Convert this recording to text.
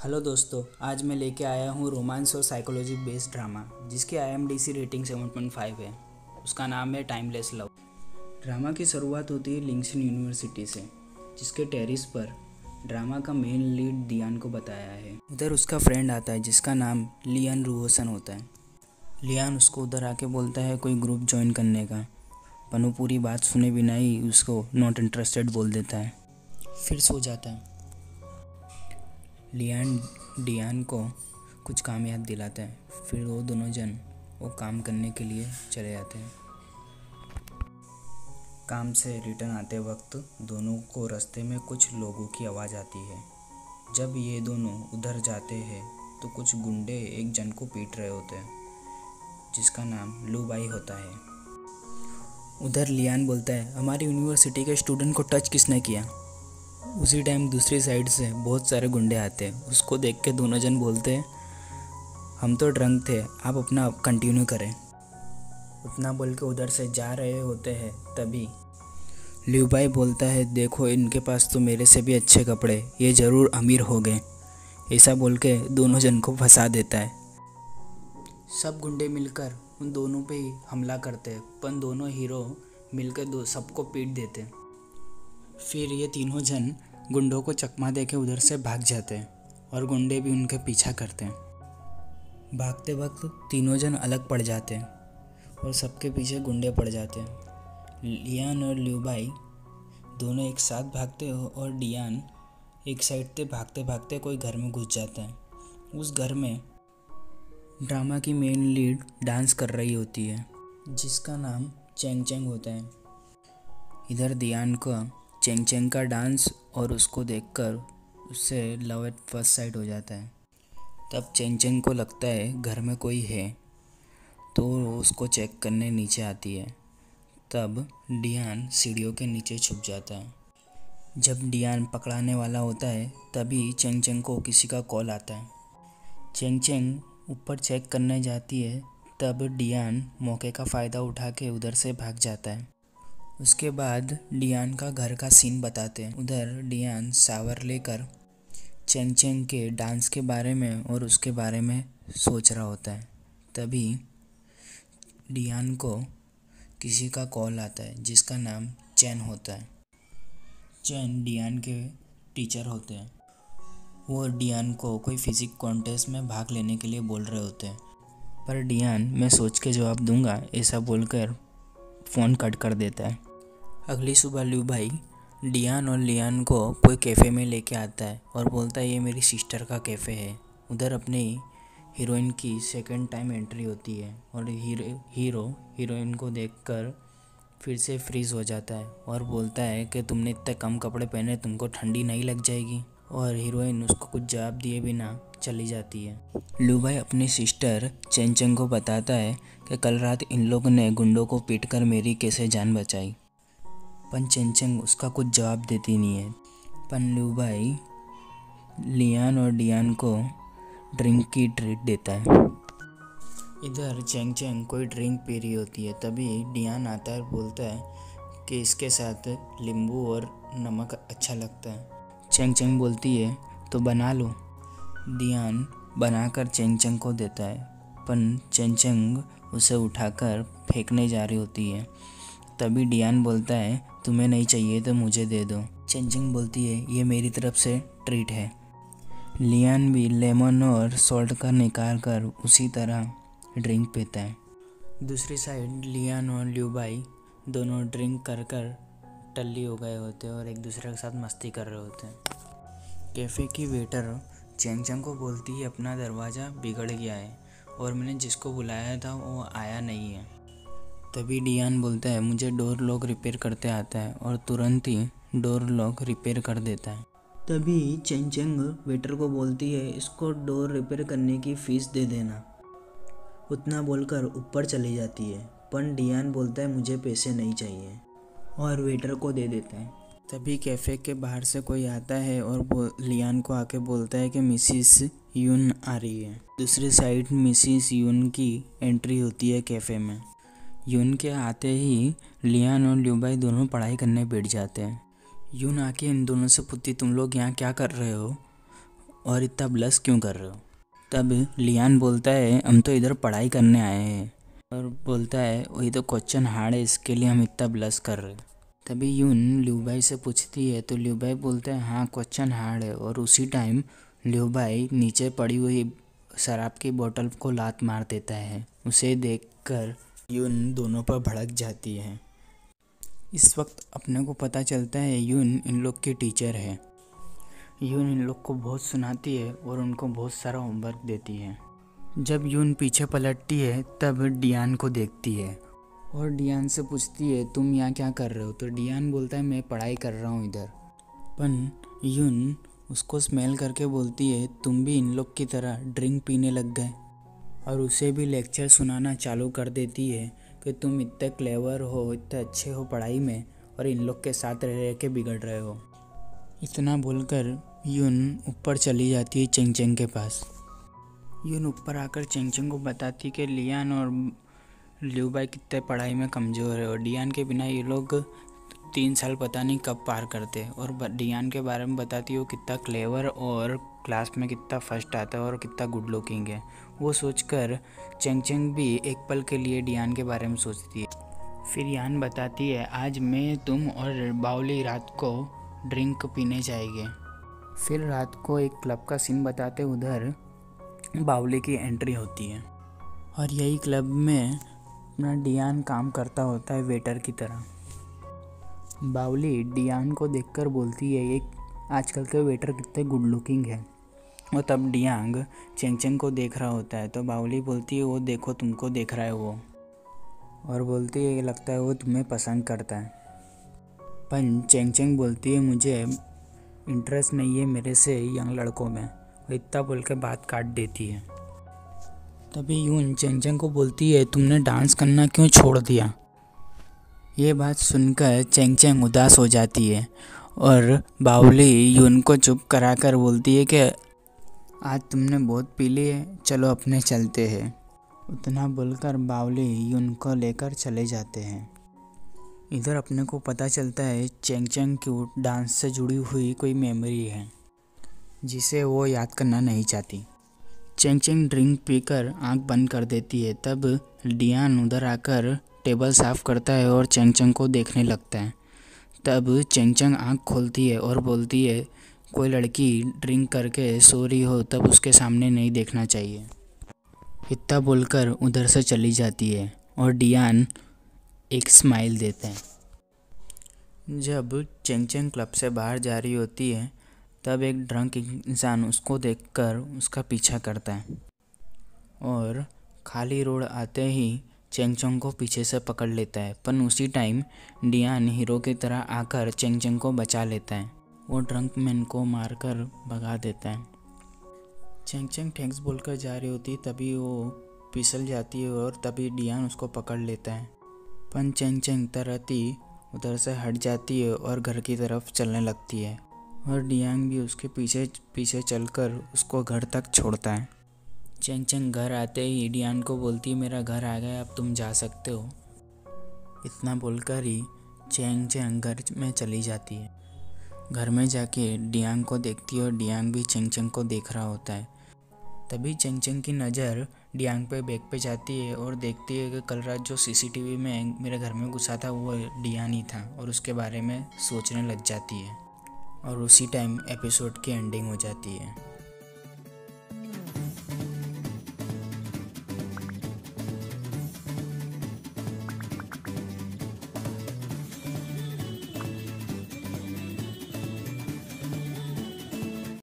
Hello दोस्तों, आज मैं लेके आया हूँ रोमांस और साइकोलॉजी बेस्ड ड्रामा जिसकी IMDb रेटिंग 7.5 है। उसका नाम है टाइमलेस लव। ड्रामा की शुरुआत होती है लिंक्सन यूनिवर्सिटी से, जिसके टेरिस पर ड्रामा का मेन लीड दियान को बताया है। उधर उसका फ्रेंड आता है जिसका नाम लियान रूहोसन होता है। लियान उसको उधर आके बोलता है कोई ग्रुप ज्वाइन करने का, पर वो पूरी बात सुने बिना ही उसको नॉट इंटरेस्टेड बोल देता है, फिर सो जाता है। लियान डियान को कुछ काम याद दिलाता है, फिर वो दोनों जन वो काम करने के लिए चले जाते हैं। काम से रिटर्न आते वक्त दोनों को रास्ते में कुछ लोगों की आवाज़ आती है। जब ये दोनों उधर जाते हैं तो कुछ गुंडे एक जन को पीट रहे होते हैं जिसका नाम लू बाई होता है। उधर लियान बोलता है हमारी यूनिवर्सिटी के स्टूडेंट को टच किसने किया। उसी टाइम दूसरी साइड से बहुत सारे गुंडे आते हैं। उसको देख के दोनों जन बोलते हैं हम तो ड्रंक थे, आप अपना कंटिन्यू करें। उतना बोल के उधर से जा रहे होते हैं तभी लियू भाई बोलता है देखो इनके पास तो मेरे से भी अच्छे कपड़े, ये ज़रूर अमीर हो गए। ऐसा बोल के दोनों जन को फंसा देता है। सब गुंडे मिलकर उन दोनों पे ही हमला करते हैं, पर दोनों हीरो मिलकर सबको पीट देते हैं। फिर ये तीनों जन गुंडों को चकमा देके उधर से भाग जाते हैं और गुंडे भी उनके पीछा करते हैं। भागते वक्त तीनों जन अलग पड़ जाते हैं और सबके पीछे गुंडे पड़ जाते हैं। लियान और लियू बाई दोनों एक साथ भागते हो और डियान एक साइड से भागते भागते कोई घर में घुस जाता है। उस घर में ड्रामा की मेन लीड डांस कर रही होती है जिसका नाम चेंग चेंग होता है। इधर दियान को चेंग चेंग का डांस और उसको देखकर उससे लव एट फर्स्ट साइट हो जाता है। तब चेंग चेंग को लगता है घर में कोई है, तो वो उसको चेक करने नीचे आती है। तब डियान सीढ़ियों के नीचे छुप जाता है। जब डियान पकड़ाने वाला होता है तभी चेंग चेंग को किसी का कॉल आता है। चेंग चेंग ऊपर चेक करने जाती है, तब डियान मौके का फ़ायदा उठा के उधर से भाग जाता है। उसके बाद डियान का घर का सीन बताते हैं। उधर डियान शावर लेकर चेंग चेंग के डांस के बारे में और उसके बारे में सोच रहा होता है। तभी डियान को किसी का कॉल आता है जिसका नाम चैन होता है। चैन डियान के टीचर होते हैं। वो डियान को कोई फिजिक्स कॉन्टेस्ट में भाग लेने के लिए बोल रहे होते हैं, पर डियान मैं सोच के जवाब दूंगा ऐसा बोलकर फ़ोन कट कर देता है। अगली सुबह लियू भाई डियान और लियान को कोई कैफ़े में लेके आता है और बोलता है ये मेरी सिस्टर का कैफ़े है। उधर अपनी हीरोइन की सेकंड टाइम एंट्री होती है और हीरो हीरोइन को देखकर फिर से फ्रीज़ हो जाता है और बोलता है कि तुमने इतने कम कपड़े पहने, तुमको ठंडी नहीं लग जाएगी। और हीरोइन उसको कुछ जवाब दिए बिना चली जाती है। लियू भाई अपनी सिस्टर चेंग चेंग को बताता है कि कल रात इन लोगों ने गुंडों को पीटकर मेरी कैसे जान बचाई, पर चेंग चेंग उसका कुछ जवाब देती नहीं है। पर लियू भाई लियान और डियान को ड्रिंक की ट्रीट देता है। इधर चेंग चेंग कोई ड्रिंक पी रही होती है, तभी डियान आता है और बोलता है कि इसके साथ नींबू और नमक अच्छा लगता है। चेंग चेंग बोलती है तो बना लो। डियान बनाकर चेंग चेंग को देता है, पर चेंग चेंग उसे उठाकर फेंकने जा रही होती है। तभी डियान बोलता है तुम्हें नहीं चाहिए तो मुझे दे दो। चेंग चेंग बोलती है ये मेरी तरफ से ट्रीट है। लियान भी लेमन और सॉल्ट का निकाल कर उसी तरह ड्रिंक पीता है। दूसरी साइड लियान और लियू भाई दोनों ड्रिंक कर कर टल्ली हो गए होते हैं और एक दूसरे के साथ मस्ती कर रहे होते हैं। कैफ़े की वेटर चेंग चेंग को बोलती है अपना दरवाज़ा बिगड़ गया है और मैंने जिसको बुलाया था वो आया नहीं है। तभी डियान बोलता है मुझे डोर लॉक रिपेयर करते आता है और तुरंत ही डोर लॉक रिपेयर कर देता है। तभी चेंग चेंग वेटर को बोलती है इसको डोर रिपेयर करने की फ़ीस दे देना। उतना बोलकर ऊपर चली जाती है, पर डियान बोलता है मुझे पैसे नहीं चाहिए और वेटर को दे देता है। तभी कैफ़े के बाहर से कोई आता है और लियान को आके बोलता है कि मिसिस यून आ रही है। दूसरी साइड मिसिस यून की एंट्री होती है कैफ़े में। यून के आते ही लियान और लियू भाई दोनों पढ़ाई करने बैठ जाते हैं। यून आके इन दोनों से पूछती तुम लोग यहाँ क्या कर रहे हो, और इतना ब्लश क्यों कर रहे हो? तब लियान बोलता है हम तो इधर पढ़ाई करने आए हैं, और बोलता है वही तो क्वेश्चन हार्ड है, इसके लिए हम इतना ब्लश कर रहे हैं। तभी यून लिू भाई से पूछती है तो लिू भाई बोलता है हाँ क्वेश्चन हार्ड है, और उसी टाइम लिू भाई नीचे पड़ी हुई शराब की बोतल को लात मार देता है। उसे देखकर यून दोनों पर भड़क जाती है। इस वक्त अपने को पता चलता है यून इन लोग की टीचर है। यून इन लोग को बहुत सुनाती है और उनको बहुत सारा होमवर्क देती है। जब यून पीछे पलटती है तब डियान को देखती है और डियान से पूछती है तुम यहाँ क्या कर रहे हो? तो डियान बोलता है मैं पढ़ाई कर रहा हूँ इधर। पर यून उसको स्मेल करके बोलती है तुम भी इन लोग की तरह ड्रिंक पीने लग गए, और उसे भी लेक्चर सुनाना चालू कर देती है कि तुम इतने क्लेवर हो, इतने अच्छे हो पढ़ाई में, और इन लोग के साथ रह रह के बिगड़ रहे हो। इतना बोलकर यून ऊपर चली जाती है चेंग चेंग के पास। यून ऊपर आकर चेंग चेंग को बताती कि लियान और लिू भाई कितने पढ़ाई में कमज़ोर है, और डियान के बिना ये लोग 3 साल पता नहीं कब पार करते। और डियान के बारे में बताती है वो कितना क्लेवर और क्लास में कितना फर्स्ट आता है और कितना गुड लुकिंग है। वो सोचकर चेंग चेंग भी एक पल के लिए डियान के बारे में सोचती है। फिर यान बताती है आज मैं, तुम और बाउली रात को ड्रिंक पीने जाएंगे। फिर रात को एक क्लब का सीन बताते उधर बाउली की एंट्री होती है, और यही क्लब में अपना डियान काम करता होता है वेटर की तरह। बाउली डियान को देखकर बोलती है ये आजकल के वेटर कितने गुड लुकिंग है। और तब डियांग चेंग चेंग को देख रहा होता है तो बाउली बोलती है वो देखो तुमको देख रहा है वो, और बोलती है लगता है वो तुम्हें पसंद करता है। पर चेंग चेंग बोलती है मुझे इंटरेस्ट नहीं है मेरे से यंग लड़कों में, वो इतना बोल के बात काट देती है। तभी यून चेंग चेंग को बोलती है तुमने डांस करना क्यों छोड़ दिया? ये बात सुनकर चेंग चेंग उदास हो जाती है, और बाउली यून को चुप कराकर बोलती है कि आज तुमने बहुत पी ली है, चलो अपने चलते हैं। उतना बोलकर बाउली यून को लेकर चले जाते हैं। इधर अपने को पता चलता है चेंग चेंग की डांस से जुड़ी हुई कोई मेमोरी है जिसे वो याद करना नहीं चाहती। चेंग चेंग ड्रिंक पीकर आंख बंद कर देती है। तब डियान उधर आकर टेबल साफ़ करता है और चेंग चेंग को देखने लगता है। तब चेंग चेंग आंख खोलती है और बोलती है कोई लड़की ड्रिंक करके सो रही हो तब उसके सामने नहीं देखना चाहिए। इतना बोलकर उधर से चली जाती है और डियान एक स्माइल देता है। जब चेंग चेंग क्लब से बाहर जा रही होती है तब एक ड्रंक इंसान उसको देखकर उसका पीछा करता है, और खाली रोड आते ही चेंग चेंग को पीछे से पकड़ लेता है। पर उसी टाइम डियान हीरो की तरह आकर चेंग चेंग को बचा लेता है। वो ड्रंक मैन को मारकर भगा देता है। चेंग चेंग थैंक्स बोलकर जा रही होती है तभी वो फिसल जाती है और तभी डियान उसको पकड़ लेता है। पर चेंग चेंग तरत ही उधर से हट जाती है और घर की तरफ चलने लगती है, और डियांग भी उसके पीछे पीछे चलकर उसको घर तक छोड़ता है। चेंग चेंग घर आते ही डियान को बोलती है मेरा घर आ गया, अब तुम जा सकते हो। इतना बोलकर ही चेंग चेंग घर में चली जाती है। घर में जाके डियांग को देखती है और डियांग भी चेंग चेंग को देख रहा होता है। तभी चेंग चेंग की नज़र डियांग पे बैग पे जाती है और देखती है कि कल रात जो सीसीटीवी में मेरे घर में घुसा था वो डियान ही था, और उसके बारे में सोचने लग जाती है। और उसी टाइम एपिसोड की एंडिंग हो जाती है।